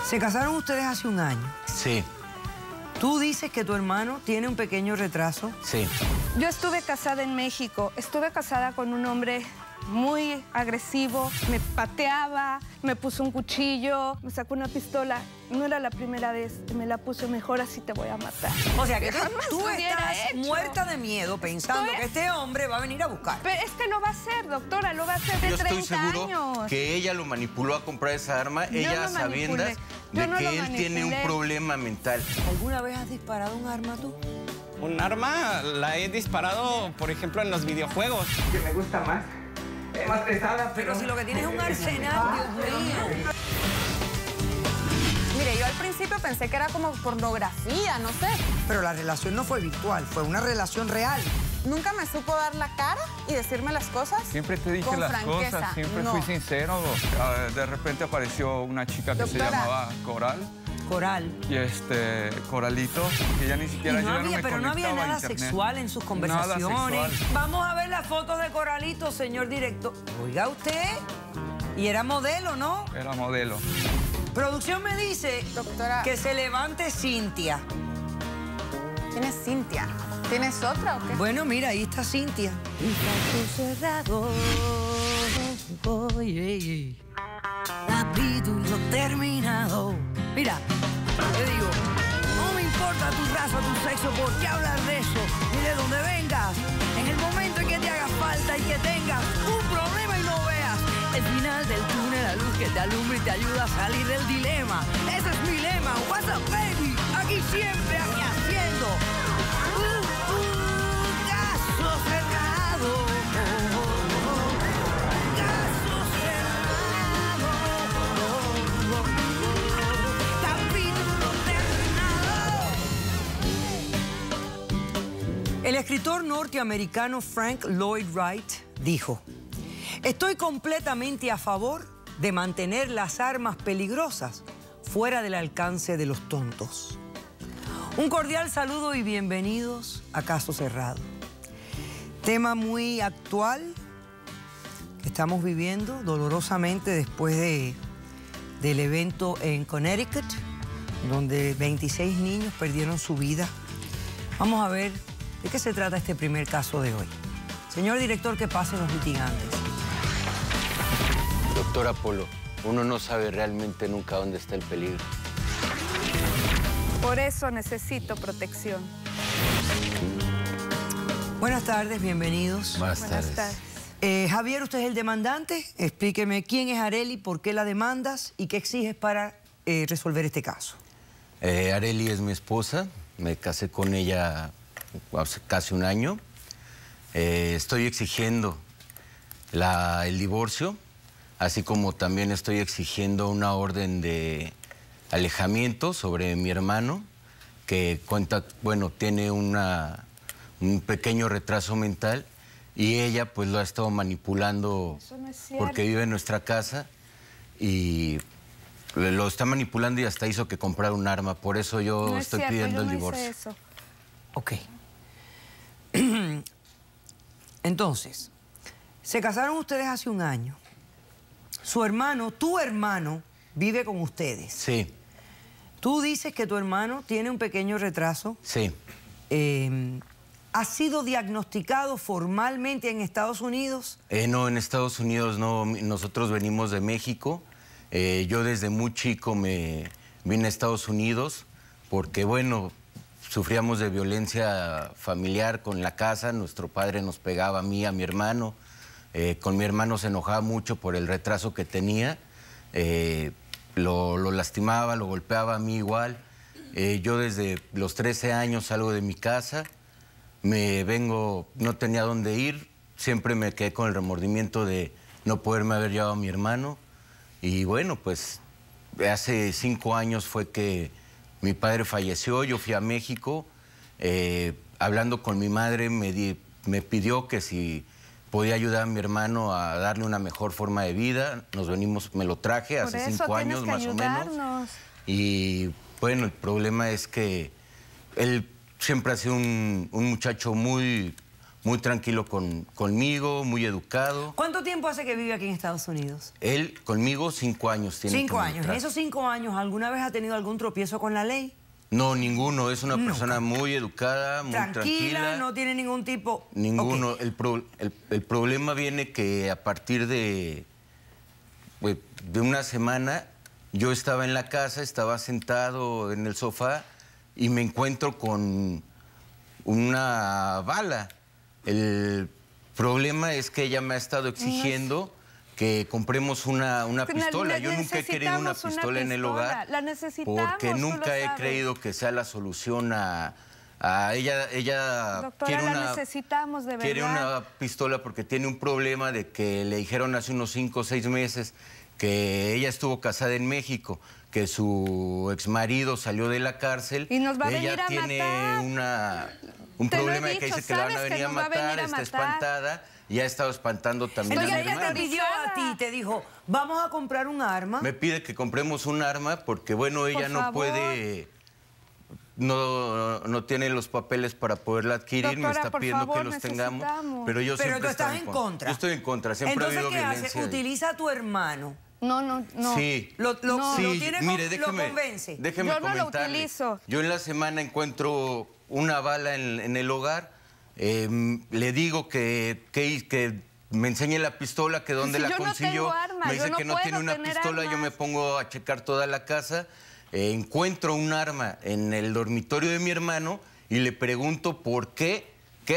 Se casaron ustedes hace un año. Sí. Tú dices que tu hermano tiene un pequeño retraso. Sí. Yo estuve casada en México. Estuve casada con un hombre muy agresivo. Me pateaba, me puso un cuchillo, me sacó una pistola. No era la primera vez. Me la puso, mejor así te voy a matar. O sea que Jamás tú lo hubiera estás hecho. muerta de miedo pensando que este hombre va a venir a buscar. Pero es que no va a ser, doctora, lo va a hacer de Yo 30 estoy seguro años. que ella lo manipuló a comprar esa arma, Yo ella no sabiendas Yo de no que lo él tiene un manipulé. problema mental. ¿Alguna vez has disparado un arma tú? Un arma la he disparado, por ejemplo, en los videojuegos. Que me gusta más. Es más pesada, Pero si lo que tienes es un arsenal, Dios mío. Mire, yo al principio pensé que era como pornografía, no sé. Pero la relación no fue virtual, fue una relación real. Nunca me supo dar la cara y decirme las cosas. Siempre te dije con las franqueza. cosas, siempre No. fui sincero. De repente apareció una chica que Doctora. se llamaba Coral Coral. y Coralito, que ya ni Y siquiera yo ya no me pero no había conectaba a nada internet. sexual en sus conversaciones. Nada sexual. Vamos a ver las fotos de Coralito, señor director. Oiga usted. Y era modelo, ¿no? Era modelo. Producción me dice, Doctora. que se levante Cintia. ¿Quién es Cintia? ¿Tienes otra o qué? Bueno, mira, ahí está Cintia. Cerrado. Oye, capítulo terminado. Mira, te digo, no me importa tu raza, tu sexo, ¿por qué hablar de eso? Ni de dónde vengas. En el momento en que te haga falta y que tengas un problema y no veas el final del túnel, la luz que te alumbra y te ayuda a salir del dilema. Ese es mi lema. What's up, baby? Aquí siempre, aquí haciendo. Caso cerrado. Caso cerrado. Capítulo terminado. El escritor norteamericano Frank Lloyd Wright dijo: estoy completamente a favor de mantener las armas peligrosas fuera del alcance de los tontos. Un cordial saludo y bienvenidos a Caso Cerrado. Tema muy actual que estamos viviendo dolorosamente después del evento en Connecticut, donde 26 niños perdieron su vida. Vamos a ver de qué se trata este primer caso de hoy. Señor director, que pasen los litigantes. Doctora Polo, uno no sabe realmente nunca dónde está el peligro. Por eso necesito protección. Buenas tardes, bienvenidos. Buenas Buenas tardes. tardes. Javier, usted es el demandante. Explíqueme quién es Arely, por qué la demandas y qué exiges para resolver este caso. Arely es mi esposa, me casé con ella hace casi un año. Estoy exigiendo el divorcio, así como también estoy exigiendo una orden de alejamiento sobre mi hermano, que tiene un pequeño retraso mental y ella pues lo ha estado manipulando. Eso no es cierto. Porque vive en nuestra casa y lo está manipulando y hasta hizo que comprara un arma. Por eso yo No es estoy cierto, pidiendo yo el no hice divorcio. eso. Ok. Entonces, se casaron ustedes hace un año. Su hermano, tu hermano, vive con ustedes. Sí, Tú dices que tu hermano tiene un pequeño retraso. sí. ¿Ha sido diagnosticado formalmente en Estados Unidos? No, en Estados Unidos no. Nosotros venimos de México. Yo desde muy chico me vine a Estados Unidos porque, bueno, sufríamos de violencia familiar con la casa. Nuestro padre nos pegaba a mí, a mi hermano. Con mi hermano se enojaba mucho por el retraso que tenía. Lo lastimaba, lo golpeaba a mí igual. Yo desde los 13 años salgo de mi casa, me vengo, no tenía dónde ir, siempre me quedé con el remordimiento de no poderme haber llevado a mi hermano. Y bueno, pues hace 5 años fue que mi padre falleció, yo fui a México, hablando con mi madre me pidió que si podía ayudar a mi hermano a darle una mejor forma de vida. Nos venimos, me lo traje hace 5 años más o menos. Y bueno, el problema es que él siempre ha sido un muchacho muy muy tranquilo conmigo, muy educado. ¿Cuánto tiempo hace que vive aquí en Estados Unidos? Él conmigo 5 años tiene. 5 años. ¿En esos 5 años alguna vez ha tenido algún tropiezo con la ley? No, ninguno. Es una persona muy educada, muy tranquila. No tiene ningún tipo... Ninguno. Okay. El problema viene que a partir de una semana yo estaba en la casa, estaba sentado en el sofá y me encuentro con una bala. El problema es que ella me ha estado exigiendo que compremos una pistola. Yo nunca he querido una pistola en el hogar porque nunca he creído que sea la solución a ella. Doctora, la necesitamos de verdad. Quiere una pistola porque tiene un problema de que le dijeron hace unos 5 o 6 meses que ella estuvo casada en México, que su exmarido salió de la cárcel. Y nos va a ella venir a tiene matar. un problema de que dice que la van a venir a matar, está espantada y ha estado espantando también a mi Entonces ella hermano. te pidió a ti, te dijo, vamos a comprar un arma. Me pide que compremos un arma porque, bueno, ella no puede... No tiene los papeles para poderla adquirir, Doctora, me está por pidiendo favor, que los tengamos, pero yo Pero siempre tú estás estoy en contra. Yo estoy en contra, siempre ha Entonces, habido ¿qué violencia. hace? Utiliza a tu hermano. No. Sí. Lo tiene mire, lo convence. Déjeme Yo no lo comentarle. utilizo. Yo en la semana encuentro una bala en el hogar, le digo que me enseñe la pistola, que dónde la yo no consiguió. tengo arma, Me dice yo no que no tiene puedo una tener pistola, yo me armas. pongo a checar toda la casa, encuentro un arma en el dormitorio de mi hermano y le pregunto por qué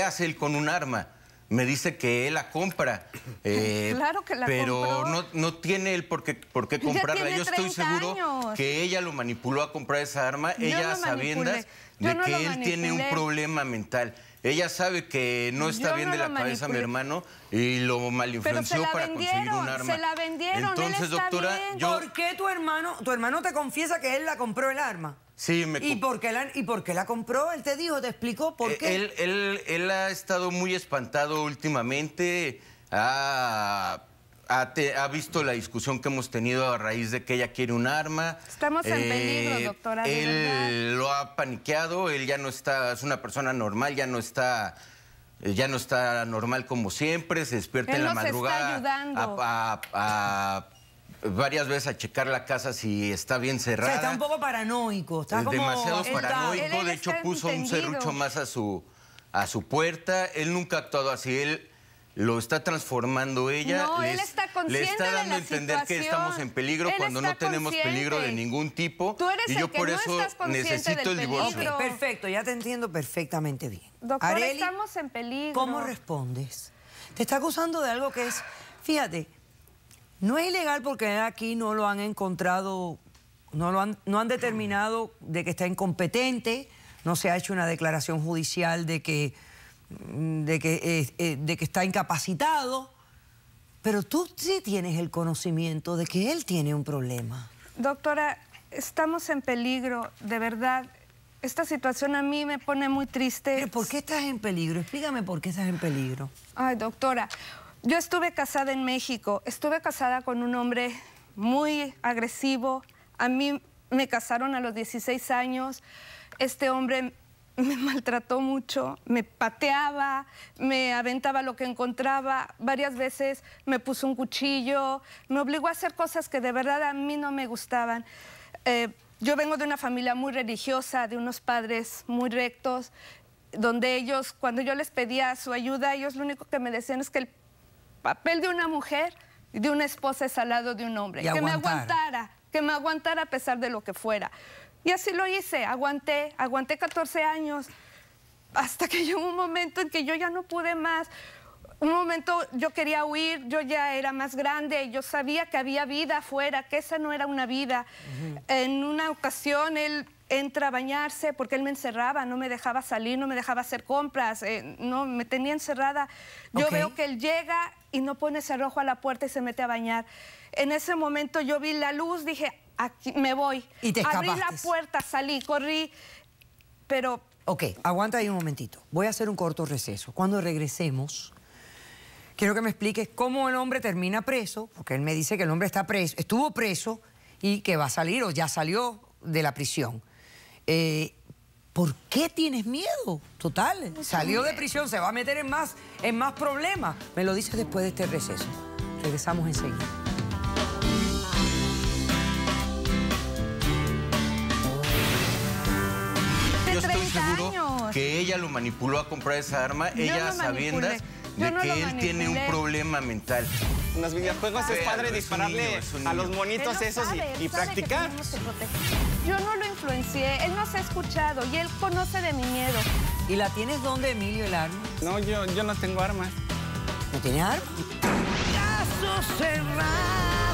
hace él con un arma. Me dice que él la compra. Claro que la pero compró. no tiene él por qué comprarla. tiene Yo estoy 30 seguro años. que ella lo manipuló a comprar esa arma, ella lo sabiendas manipulé. de Yo no que lo él tiene un manipulé. problema mental. Ella sabe que no está Yo bien no de la lo cabeza mi manipulé. hermano y lo Pero se malinfluenció la para conseguir un arma. se la vendieron, Entonces, él está doctora, bien. yo... ¿Por qué tu hermano te confiesa que él la compró el arma? Sí, ¿Y por qué la compró? Él te dijo, te explicó por qué. Él ha estado muy espantado últimamente, ha visto la discusión que hemos tenido a raíz de que ella quiere un arma. Estamos en peligro, doctora, de verdad. Él lo ha paniqueado, él ya no está, es una persona normal, ya no está normal como siempre, se despierta Él en la nos está madrugada ayudando. varias veces a checar la casa si está bien O sea, cerrada. está un poco paranoico. Está como demasiado asustado. paranoico. Él De hecho, está puso un entendido. serrucho más a su puerta. Él nunca ha actuado así. Él lo está transformando ella. No, él está consciente le está de dando la a entender que situación. estamos en peligro Él cuando no está tenemos peligro de consciente. ningún tipo. Tú eres y yo el que por no eso estás consciente necesito del el divorcio. peligro. Ok, perfecto, ya te entiendo perfectamente bien. Doctora, Arely, estamos en peligro. ¿cómo respondes? Te está acusando de algo que es, fíjate, no es ilegal porque aquí no lo han encontrado, no han determinado de que está incompetente, no se ha hecho una declaración judicial de que está incapacitado, pero tú sí tienes el conocimiento de que él tiene un problema. Doctora, estamos en peligro, de verdad. Esta situación a mí me pone muy triste. ¿Pero por qué estás en peligro? Explícame por qué estás en peligro. Ay, doctora, yo estuve casada en México. Estuve casada con un hombre muy agresivo. A mí me casaron a los 16 años. Este hombre me maltrató mucho, me pateaba, me aventaba lo que encontraba. Varias veces me puso un cuchillo, me obligó a hacer cosas que de verdad a mí no me gustaban. Yo vengo de una familia muy religiosa, de unos padres muy rectos, donde ellos, cuando yo les pedía su ayuda, ellos lo único que me decían es que el papel de una mujer y de una esposa es al lado de un hombre. Y que me aguantara a pesar de lo que fuera. Y así lo hice, aguanté 14 años, hasta que llegó un momento en que yo ya no pude más. Un momento yo quería huir, yo ya era más grande, yo sabía que había vida afuera, que esa no era una vida. En una ocasión él entra a bañarse porque él me encerraba, no me dejaba salir, no me dejaba hacer compras, no, me tenía encerrada. Yo veo que él llega y no pone cerrojo a la puerta y se mete a bañar. En ese momento yo vi la luz, dije, aquí me voy. Y te escapaste. Abrí la puerta, salí, corrí, pero... Ok, aguanta ahí un momentito. Voy a hacer un corto receso. Cuando regresemos, quiero que me expliques cómo el hombre termina preso, porque él me dice que el hombre está preso, estuvo preso y que va a salir o ya salió de la prisión. ¿Por qué tienes miedo? Total, salió de prisión, se va a meter en más problemas. Me lo dices después de este receso. Regresamos enseguida. Yo estoy seguro que ella lo manipuló a comprar esa arma, ella sabiendas de que él tiene un problema mental. En los videojuegos es padre es un dispararle niño, es un a los niño. monitos Él lo esos sabe, y él sabe practicar. que tenemos que proteger. Yo no lo influencié, él nos ha escuchado y él conoce de mi miedo. ¿Y la tienes dónde, Emilio, el arma? No, yo no tengo armas. ¿No tienes arma? Caso cerrado.